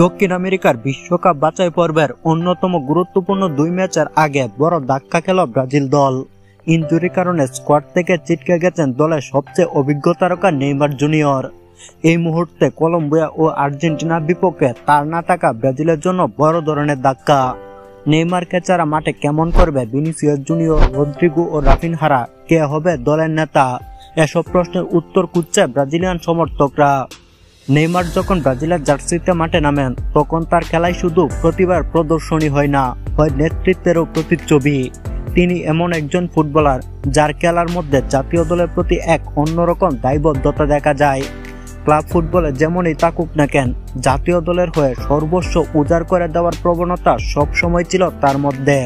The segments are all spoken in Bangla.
দক্ষিণ আমেরিকার বিশ্বকাপ বাছাই পর্বের অন্যতম গুরুত্বপূর্ণ দুই ম্যাচের আগে বড় ধাক্কা খেল ব্রাজিল দল। ইনজুরির কারণে স্কোয়াড থেকে ছিটকে গেছেন দলের সবচেয়ে অভিজ্ঞ তারকা নেইমার জুনিয়র। এই মুহূর্তে কলম্বিয়া ও আর্জেন্টিনার বিপক্ষে তার না থাকা ব্রাজিলের জন্য বড় ধরনের ধাক্কা। নেইমারকে ছাড়া মাঠে কেমন করবে ভিনিসিয়াস জুনিয়র, রদ্রিগো ও রাফিনহারা? কে হবে দলের নেতা? এসব প্রশ্নের উত্তর খুঁজছে ব্রাজিলিয়ান সমর্থকরা। নেইমার যখন ব্রাজিলের জার্সিতে মাঠে নামেন তখন তার খেলায় শুধু প্রতিভার প্রদর্শনী হয় না, হয় নেতৃত্বেরও প্রতিচ্ছবি। তিনি এমন একজন ফুটবলার যার খেলার মধ্যে জাতীয় দলের প্রতি এক অন্যরকম দায়বদ্ধতা দেখা যায়। ক্লাব ফুটবলে যেমনই থাকুক না কেন, জাতীয় দলের হয়ে সর্বস্ব উজাড় করে দেওয়ার প্রবণতা সবসময় ছিল তার মধ্যে।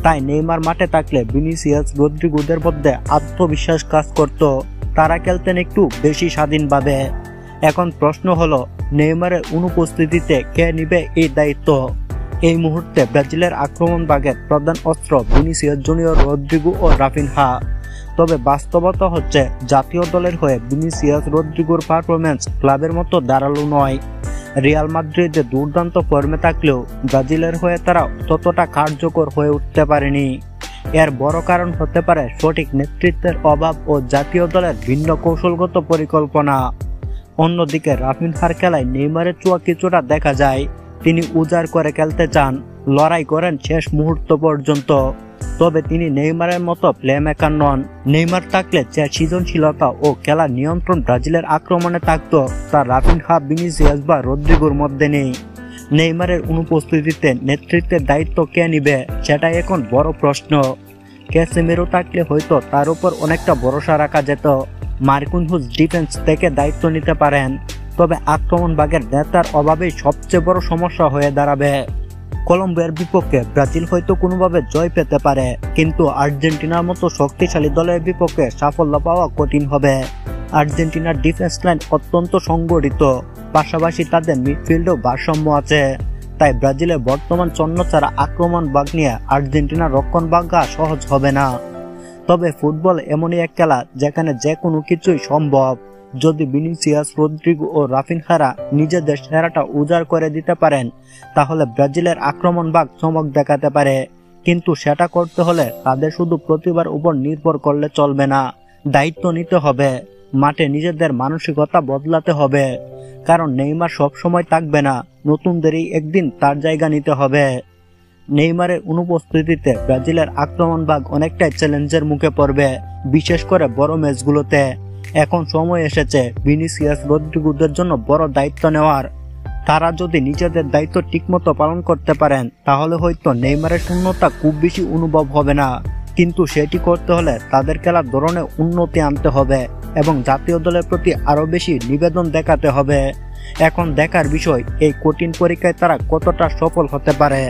তাই নেইমার মাঠে থাকলে ভিনিসিয়াস, রদ্রিগোদের মধ্যে আত্মবিশ্বাস কাজ করত, তারা খেলতেন একটু বেশি স্বাধীনভাবে। এখন প্রশ্ন হলো, নেইমারের অনুপস্থিতিতে কে নিবে এই দায়িত্ব? এই মুহূর্তে ব্রাজিলের আক্রমণ ভাগের প্রধান অস্ত্র ভিনিসিয়াস জুনিয়র, রদ্রিগো ও রাফিনহা। তবে বাস্তবতা হচ্ছে জাতীয় দলের হয়ে ভিনিসিয়াস, রদ্রিগোর পারফরম্যান্স ক্লাবের মতো দাঁড়ালো নয়। রিয়াল মাদ্রিদে দুর্দান্ত ফর্মে থাকলেও ব্রাজিলের হয়ে তারা ততটা কার্যকর হয়ে উঠতে পারেনি। এর বড় কারণ হতে পারে সঠিক নেতৃত্বের অভাব ও জাতীয় দলের ভিন্ন কৌশলগত পরিকল্পনা। অন্যদিকে রাফিনহার খেলায় নেইমারের ছোঁয়া কিছুটা দেখা যায়। তিনি উজাড় করে খেলতে চান, লড়াই করেন শেষ মুহূর্ত পর্যন্ত। তবে তিনি নেইমারের মতো প্লেমেকার নন। নেইমার থাকলে যে সৃজনশীলতা ও খেলার নিয়ন্ত্রণ ব্রাজিলের আক্রমণে থাকতো, তা রাফিনহা, ভিনিসিয়াস বা রদ্রিগোর মধ্যে নেই। নেইমারের অনুপস্থিতিতে নেতৃত্বের দায়িত্ব কে নিবে, সেটাই এখন বড় প্রশ্ন। ক্যাসেমিরো থাকলে হয়তো তার উপর অনেকটা ভরসা রাখা যেত। মার্কিনহুস ডিফেন্স থেকে দায়িত্ব নিতে পারেন, তবে আক্রমণ ভাগের নেতার অভাবেই সবচেয়ে বড় সমস্যা হয়ে দাঁড়াবে। কলম্বিয়ার বিপক্ষে ব্রাজিল হয়তো কোনোভাবে জয় পেতে পারে, কিন্তু আর্জেন্টিনার মতো শক্তিশালী দলের বিপক্ষে সাফল্য পাওয়া কঠিন হবে। আর্জেন্টিনার ডিফেন্স লাইন অত্যন্ত সংগঠিত, পাশাপাশি তাদের মিডফিল্ডেও ভারসাম্য আছে। তাই ব্রাজিলের বর্তমান ছন্নছাড়া আক্রমণ ভাগ নিয়ে আর্জেন্টিনার রক্ষণ ভাঙা সহজ হবে না। তবে ফুটবল এমনই এক খেলা যেখানে যে কোনো কিছুই সম্ভব। যদি ভিনিসিয়াস, রদ্রিগো ও রাফিনহারা নিজেদের সেরাটা উজাড় করে দিতে পারেন, তাহলে ব্রাজিলের আক্রমণ ভাগ চমক দেখাতে পারে। কিন্তু সেটা করতে হলে তাদের শুধু প্রতিভার উপর নির্ভর করলে চলবে না, দায়িত্ব নিতে হবে। মাঠে নিজেদের মানসিকতা বদলাতে হবে, কারণ নেইমার সবসময় থাকবে না, নতুনদেরই একদিন তার জায়গা নিতে হবে। নেইমারের অনুপস্থিতিতে ব্রাজিলের আক্রমণ ভাগ অনেকটাই চ্যালেঞ্জের মুখে পড়বে, বিশেষ করে বড় ম্যাচগুলোতে। এখন সময় এসেছে ভিনিসিয়াস, রদ্রিগোদের জন্য বড় দায়িত্ব নেওয়ার। তারা যদি নিজেদের দায়িত্ব ঠিকমতো পালন করতে পারেন, তাহলে হয়তো নেইমারের শূন্যতা খুব বেশি অনুভব হবে না। কিন্তু সেটি করতে হলে তাদের খেলার ধরনে উন্নতি আনতে হবে এবং জাতীয় দলের প্রতি আরো বেশি নিবেদন দেখাতে হবে। এখন দেখার বিষয় এই কঠিন পরীক্ষায় তারা কতটা সফল হতে পারে।